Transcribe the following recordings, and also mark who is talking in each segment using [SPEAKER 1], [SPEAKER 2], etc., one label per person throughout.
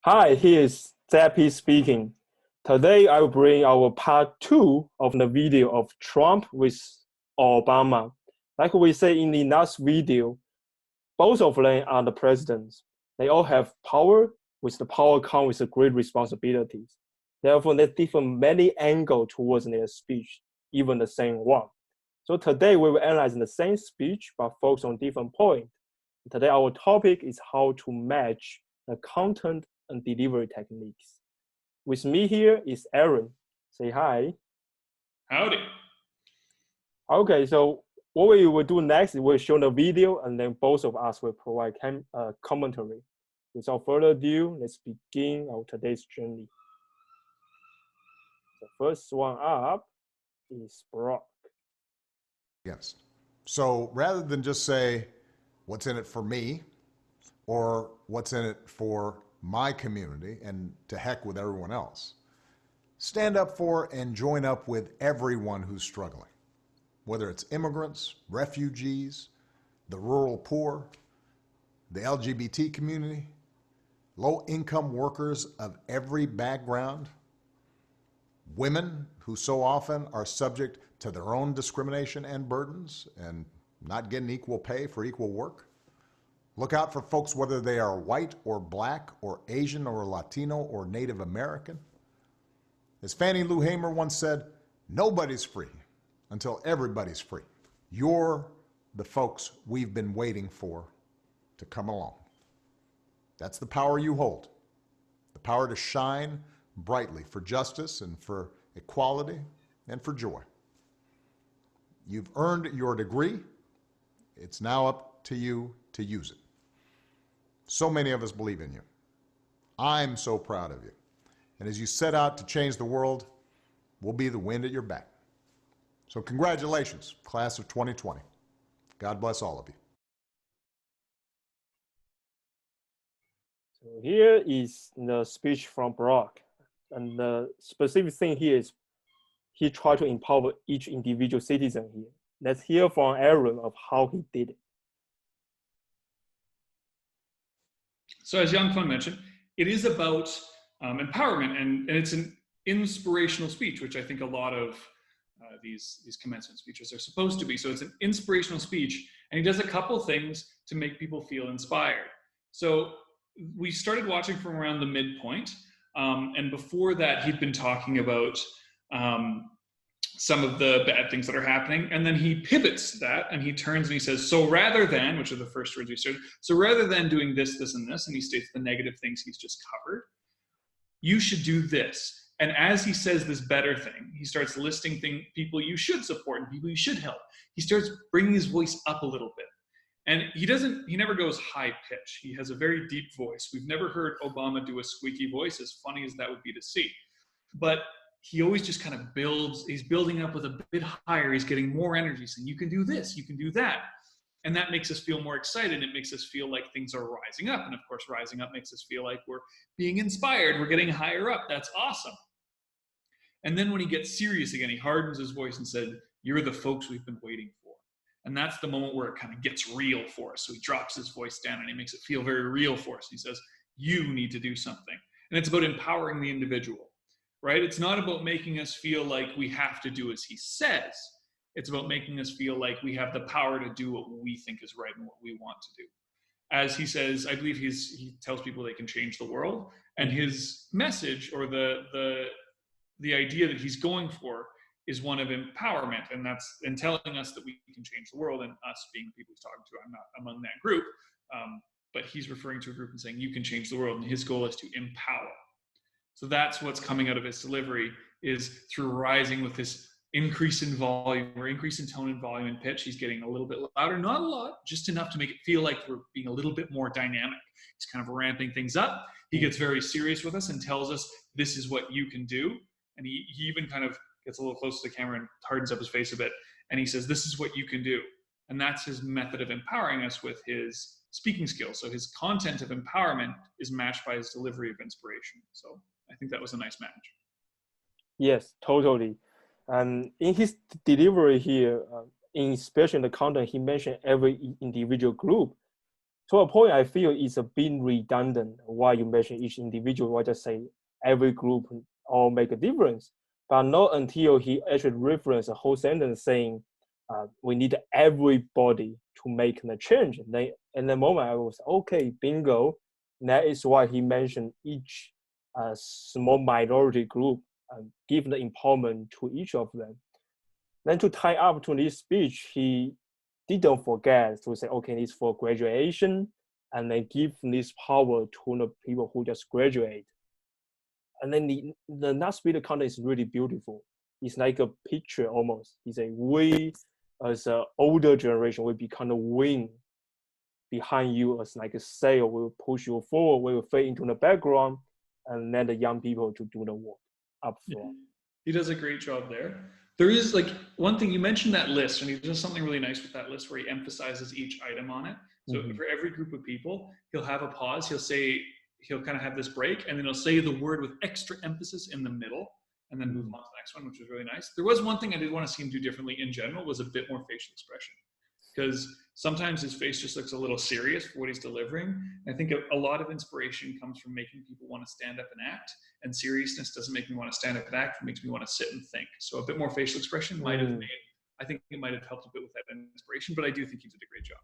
[SPEAKER 1] Hi, here is ZAPY speaking. Today I will bring our part two of the video of Trump with Obama. Like we say in the last video, both of them are the presidents. They all have power. With the power comes with great responsibilities. Therefore, they differ many angles towards their speech, even the same one. So today we will analyze the same speech but focus on different points. Today our topic is how to match the content and delivery techniques. With me here is Aaron. Say hi.
[SPEAKER 2] Howdy.
[SPEAKER 1] Okay, so what we will do next is we'll show the video and then both of us will provide commentary. Without further ado, let's begin our today's journey. The first one up is Brock.
[SPEAKER 3] Against. So rather than just say, what's in it for me, or what's in it for my community, and to heck with everyone else, stand up for and join up with everyone who's struggling, whether it's immigrants, refugees, the rural poor, the LGBT community, low-income workers of every background, women who so often are subject to their own discrimination and burdens and not getting equal pay for equal work. Look out for folks whether they are white or black or Asian or Latino or Native American. As Fannie Lou Hamer once said, nobody's free until everybody's free. You're the folks we've been waiting for to come along. That's the power you hold, the power to shine brightly for justice and for equality and for joy. You've earned your degree. It's now up to you to use it. So many of us believe in you. I'm so proud of you. And as you set out to change the world, we'll be the wind at your back. So congratulations, class of 2020. God bless all of you.
[SPEAKER 1] So here is the speech from Brock. And the specific thing here is he tried to empower each individual citizen here. Let's hear from Aaron of how he did it.
[SPEAKER 2] So as Yang Feng mentioned, it is about empowerment, and it's an inspirational speech, which I think a lot of these commencement speeches are supposed to be. So it's an inspirational speech, and he does a couple things to make people feel inspired. So we started watching from around the midpoint, and before that he'd been talking about some of the bad things that are happening, and then he pivots that and he turns and he says, so rather than, which are the first words we started, so rather than doing this, this, and this, and he states the negative things he's just covered, you should do this. And as he says this better thing, he starts listing people you should support and people you should help. He starts bringing his voice up a little bit. And he never goes high pitch. He has a very deep voice. We've never heard Obama do a squeaky voice, as funny as that would be to see. But he always just kind of builds, he's building up with a bit higher, he's getting more energy, saying, you can do this, you can do that. And that makes us feel more excited. It makes us feel like things are rising up. And of course, rising up makes us feel like we're being inspired, we're getting higher up. That's awesome. And then when he gets serious again, he hardens his voice and said, you're the folks we've been waiting for. And that's the moment where it kind of gets real for us. So he drops his voice down and he makes it feel very real for us. He says, you need to do something. And it's about empowering the individual, right? It's not about making us feel like we have to do as he says. It's about making us feel like we have the power to do what we think is right and what we want to do. As he says, I believe he tells people they can change the world. And his message, or the idea that he's going for, is one of empowerment, and telling us that we can change the world, and us being the people he's talking to. I'm not among that group, but he's referring to a group and saying you can change the world, and his goal is to empower. So that's what's coming out of his delivery, is through rising with this increase in volume, or increase in tone and volume and pitch. He's getting a little bit louder, not a lot, just enough to make it feel like we're being a little bit more dynamic. He's kind of ramping things up. He gets very serious with us and tells us this is what you can do. And he even kind of gets a little close to the camera and hardens up his face a bit. And he says, this is what you can do. And that's his method of empowering us with his speaking skills. So his content of empowerment is matched by his delivery of inspiration. So I think that was a nice match.
[SPEAKER 1] Yes, totally. And in his delivery here, especially in the content, he mentioned every individual group. to a point, I feel it's a bit redundant. Why you mention each individual, why just say every group all make a difference, but not until he actually referenced a whole sentence saying we need everybody to make the change. And then in the moment I was okay, bingo. That is why he mentioned each small minority group, give the empowerment to each of them. Then to tie up to this speech, he didn't forget to say, okay, it's for graduation, and then give this power to the people who just graduate. And then the next video content is really beautiful. It's like a picture almost. He say, we as an older generation will be kind of wing behind you as like a sail, will push you forward, will fade into the background, and let the young people to do the work up front.
[SPEAKER 2] He does a great job there. There is like one thing, you mentioned that list, and he does something really nice with that list where he emphasizes each item on it. So for every group of people, he'll have a pause. He'll kind of have this break, and then he'll say the word with extra emphasis in the middle, and then move on to the next one, which was really nice. There was one thing I did want to see him do differently in general, was a bit more facial expression. Because sometimes his face just looks a little serious for what he's delivering. I think a lot of inspiration comes from making people want to stand up and act, and seriousness doesn't make me want to stand up and act, it makes me want to sit and think. So a bit more facial expression might have I think it might have helped a bit with that inspiration, but I do think he did a great job.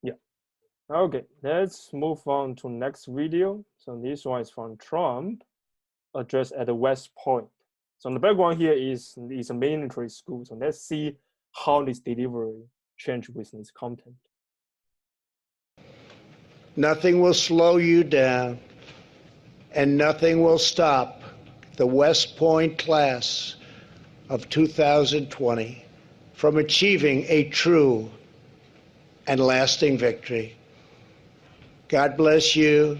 [SPEAKER 1] Yeah. Okay, let's move on to next video. So this one is from Trump, addressed at the West Point. So in the background here is a military school. So let's see how this delivery change with this content.
[SPEAKER 4] Nothing will slow you down, and nothing will stop the West Point class of 2020 from achieving a true and lasting victory. God bless you.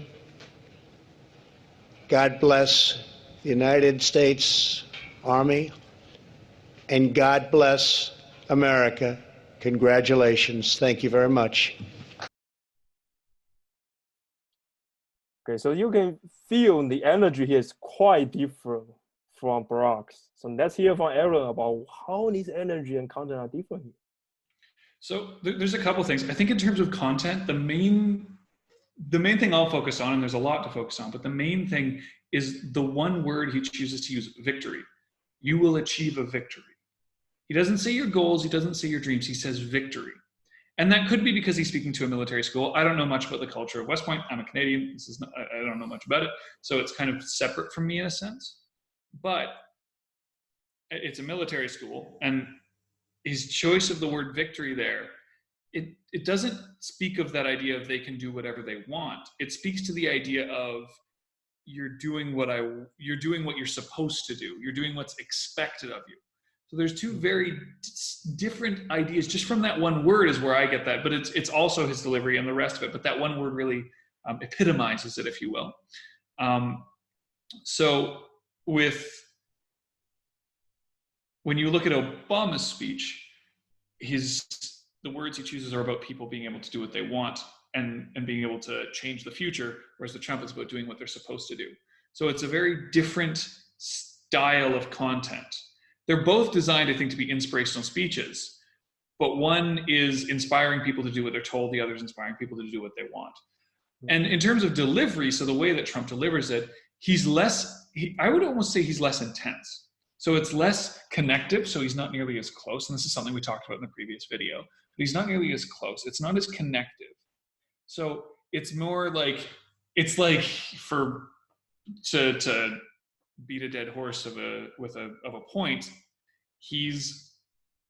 [SPEAKER 4] God bless the United States Army, and God bless America. Congratulations. Thank you very much.
[SPEAKER 1] Okay, so you can feel the energy here is quite different from Barack's. So let's hear from Aaron about how this energy and content are different here.
[SPEAKER 2] So there's a couple things. I think in terms of content, the main thing I'll focus on, and there's a lot to focus on, but the main thing is the one word he chooses to use, victory. You will achieve a victory. He doesn't say your goals, he doesn't say your dreams, he says victory. And that could be because he's speaking to a military school. I don't know much about the culture of West Point. I'm a Canadian. I don't know much about it. So it's kind of separate from me in a sense. But it's a military school. And his choice of the word victory there, it doesn't speak of that idea of they can do whatever they want. It speaks to the idea of you're doing what you're supposed to do. You're doing what's expected of you. So there's two very different ideas. Just from that one word is where I get that, but it's also his delivery and the rest of it. But that one word really epitomizes it, if you will. So when you look at Obama's speech, the words he chooses are about people being able to do what they want and being able to change the future, whereas the Trump is about doing what they're supposed to do. So it's a very different style of content. They're both designed, I think, to be inspirational speeches, but one is inspiring people to do what they're told, the other is inspiring people to do what they want. And in terms of delivery, so the way that Trump delivers it, I would almost say he's less intense. So it's less connective, so he's not nearly as close, and this is something we talked about in the previous video, but he's not nearly as close. It's not as connective. So it's more like, to beat a dead horse of a point, he's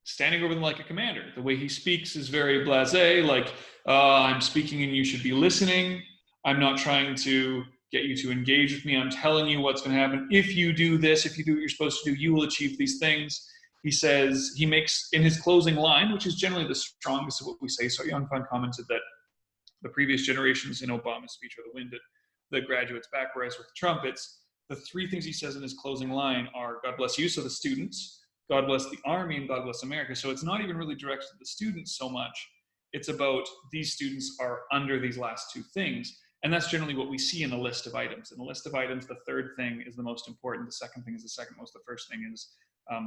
[SPEAKER 2] standing over them like a commander. The way he speaks is very blasé, like, I'm speaking and you should be listening. I'm not trying to get you to engage with me. I'm telling you what's going to happen. If you do this, if you do what you're supposed to do, you will achieve these things. He makes in his closing line, which is generally the strongest of what we say. So Young Fun commented that the previous generations in Obama's speech are the wind at the graduates back, whereas with Trump, it's the three things he says in his closing line are God bless you, so the students, God bless the Army, and God bless America. So it's not even really directed to the students so much. It's about these students are under these last two things. And that's generally what we see in a list of items. In a list of items, the third thing is the most important. The second thing is the second most. The first thing is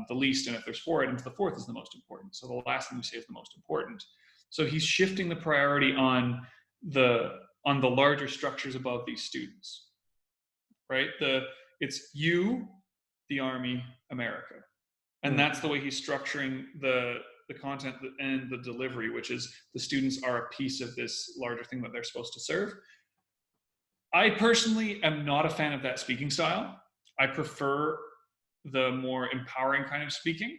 [SPEAKER 2] the least. And if there's four items, the fourth is the most important. So the last thing we say is the most important. So he's shifting the priority on on the larger structures above these students, right? It's you, the Army, America. And that's the way he's structuring the content and the delivery, which is the students are a piece of this larger thing that they're supposed to serve. I personally am not a fan of that speaking style. I prefer the more empowering kind of speaking,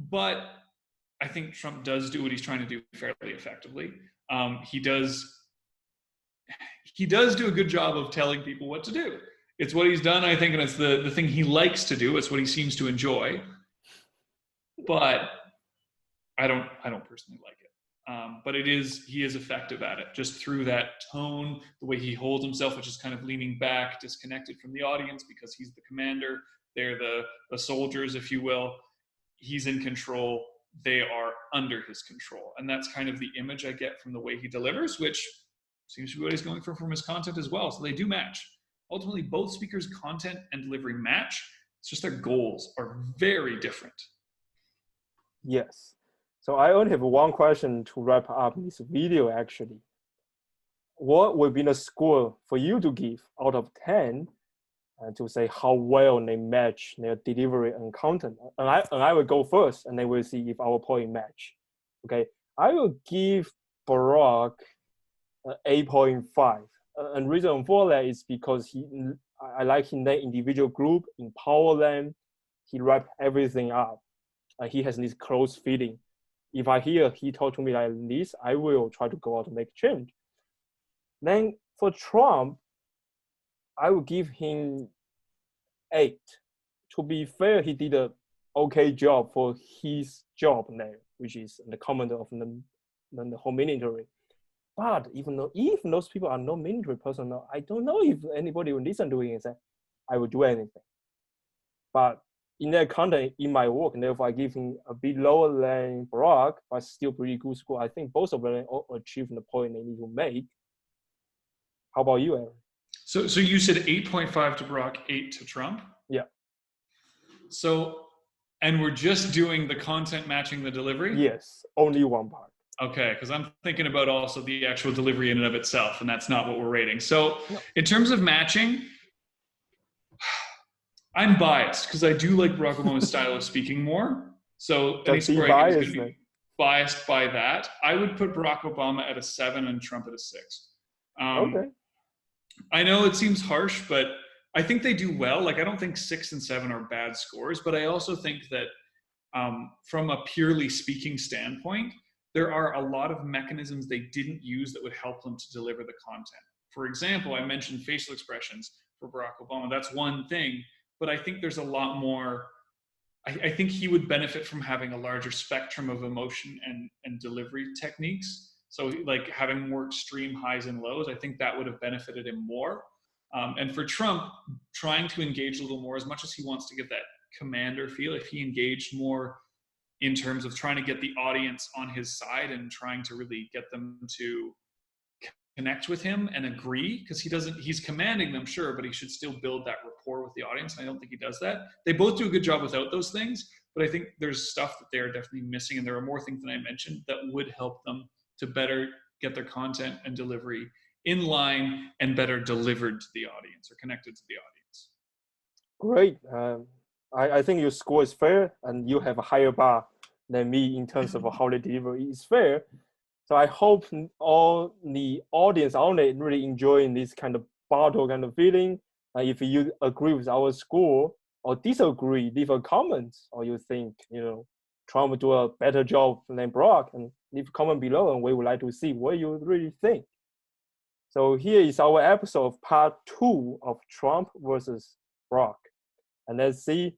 [SPEAKER 2] but I think Trump does do what he's trying to do fairly effectively. He does do a good job of telling people what to do. It's what he's done, I think, and it's the thing he likes to do. It's what he seems to enjoy. But I don't personally like it. But he is effective at it, just through that tone, the way he holds himself, which is kind of leaning back, disconnected from the audience because he's the commander. They're the soldiers, if you will. He's in control. They are under his control. And that's kind of the image I get from the way he delivers, which seems to be what he's going for from his content as well. So they do match. Ultimately, both speakers' content and delivery match. It's just their goals are very different.
[SPEAKER 1] Yes. So I only have one question to wrap up this video actually. What would be the score for you to give out of 10 to say how well they match their delivery and content? And I will go first, and then we'll see if our point match. Okay, I will give Barack 8.5. And reason for that is because I like in that individual group, empower them. He wrap everything up. He has this close feeling. If I hear he talk to me like this, I will try to go out and make change. Then for Trump, I will give him 8. To be fair, he did a okay job for his job now, which is the commander of the whole military. But even those people are not military personnel, I don't know if anybody will listen to it and say, I will do anything. But in that content, in my work, and therefore I give him a bit lower than Barack, but still pretty good score. I think both of them achieve the point they need to make. How about you, Aaron?
[SPEAKER 2] So you said 8.5 to Barack, 8 to Trump?
[SPEAKER 1] Yeah.
[SPEAKER 2] So, and we're just doing the content matching the delivery?
[SPEAKER 1] Yes, only one part.
[SPEAKER 2] Okay, because I'm thinking about also the actual delivery in and of itself, and that's not what we're rating. So in terms of matching, I'm biased because I do like Barack Obama's style of speaking more. So any score I give is going to be biased by that. I would put Barack Obama at a 7 and Trump at a 6.
[SPEAKER 1] Okay.
[SPEAKER 2] I know it seems harsh, but I think they do well. Like, I don't think 6 and 7 are bad scores, but I also think that from a purely speaking standpoint, there are a lot of mechanisms they didn't use that would help them to deliver the content. For example, I mentioned facial expressions for Barack Obama. That's one thing, but I think there's a lot more. I think he would benefit from having a larger spectrum of emotion and delivery techniques. So like having more extreme highs and lows, I think that would have benefited him more. And for Trump, trying to engage a little more, as much as he wants to get that commander feel, if he engaged more in terms of trying to get the audience on his side and trying to really get them to connect with him and agree, because he's commanding them, sure, but he should still build that rapport with the audience. And I don't think he does that. They both do a good job without those things, but I think there's stuff that they're definitely missing. And there are more things than I mentioned that would help them to better get their content and delivery in line and better delivered to the audience or connected to the audience.
[SPEAKER 1] Great. I think your score is fair, and you have a higher bar than me in terms of how the delivery is fair. So I hope all the audience out there really enjoying this kind of battle kind of feeling. If you agree with our score or disagree, leave a comment, or you think Trump will do a better job than Barack, and leave a comment below, and we would like to see what you really think. So here is our episode of part 2 of Trump versus Barack. And let's see,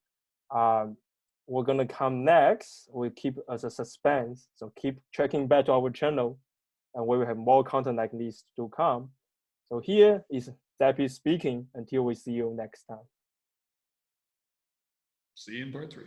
[SPEAKER 1] we're gonna come next. We'll keep as a suspense. So keep checking back to our channel, and we will have more content like this to come. So here is ZAPY speaking. Until we see you next time.
[SPEAKER 2] See you in part 3.